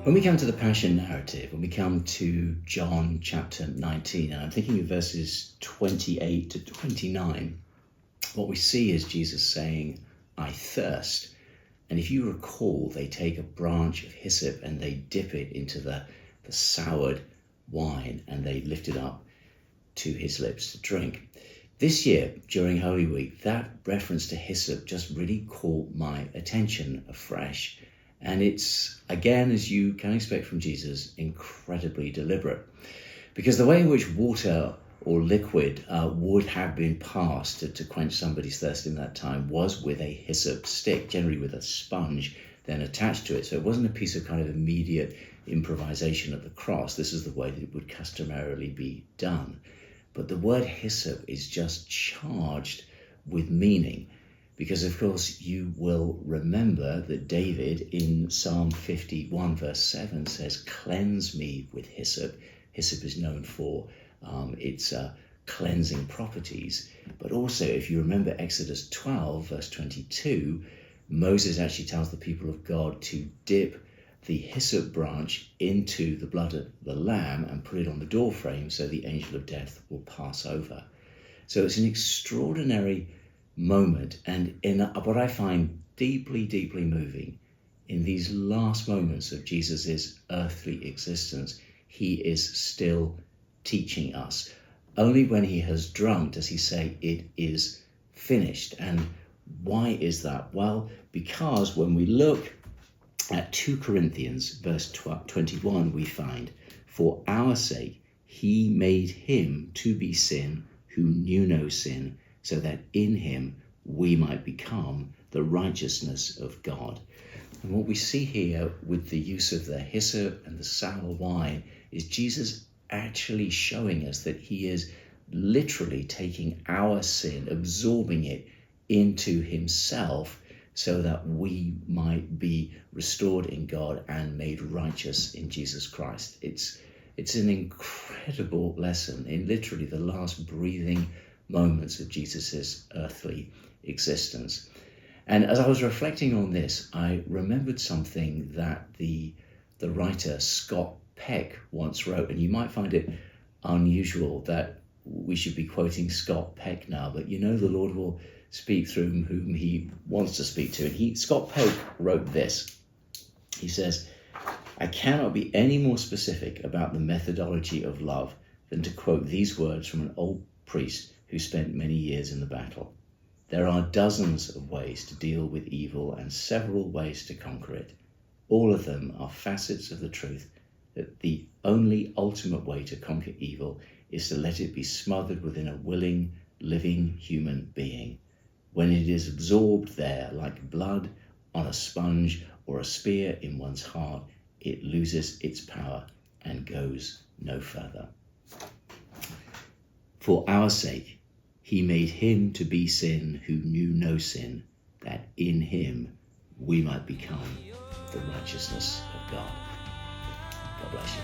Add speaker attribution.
Speaker 1: When we come to the Passion narrative, when we come to John chapter 19, and I'm thinking of verses 28 to 29, what we see is Jesus saying, I thirst. And if you recall, they take a branch of hyssop and they dip it into the soured wine and they lift it up to his lips to drink. This year, during Holy Week, that reference to hyssop just really caught my attention afresh. And it's, again, as you can expect from Jesus, incredibly deliberate. Because the way in which water or liquid would have been passed to quench somebody's thirst in that time was with a hyssop stick, generally with a sponge then attached to it. So it wasn't a piece of kind of immediate improvisation at the cross. This is the way that it would customarily be done. But the word hyssop is just charged with meaning. Because, of course, you will remember that David in Psalm 51, verse 7 says, cleanse me with hyssop. Hyssop is known for its cleansing properties. But also, if you remember Exodus 12, verse 22, Moses actually tells the people of God to dip the hyssop branch into the blood of the lamb and put it on the doorframe so the angel of death will pass over. So it's an extraordinary moment, and in what I find deeply, deeply moving, in these last moments of Jesus's earthly existence, he is still teaching us. Only when he has drunk does he say, it is finished. And why is that? Well, because when we look at 2 Corinthians, verse 21, we find, for our sake, he made him to be sin who knew no sin, so that in him we might become the righteousness of God. And what we see here with the use of the hyssop and the sour wine is Jesus actually showing us that he is literally taking our sin, absorbing it into himself, so that we might be restored in God and made righteous in Jesus Christ. It's an incredible lesson in literally the last breathing moments of Jesus's earthly existence. And as I was reflecting on this, I remembered something that the writer Scott Peck once wrote, and you might find it unusual that we should be quoting Scott Peck now, but you know the Lord will speak through whom he wants to speak to. And Scott Peck wrote this. He says, I cannot be any more specific about the methodology of love than to quote these words from an old priest who spent many years in the battle. There are dozens of ways to deal with evil and several ways to conquer it. All of them are facets of the truth that the only ultimate way to conquer evil is to let it be smothered within a willing, living human being. When it is absorbed there like blood on a sponge or a spear in one's heart, it loses its power and goes no further. For our sake, he made him to be sin who knew no sin, that in him we might become the righteousness of God. God bless you.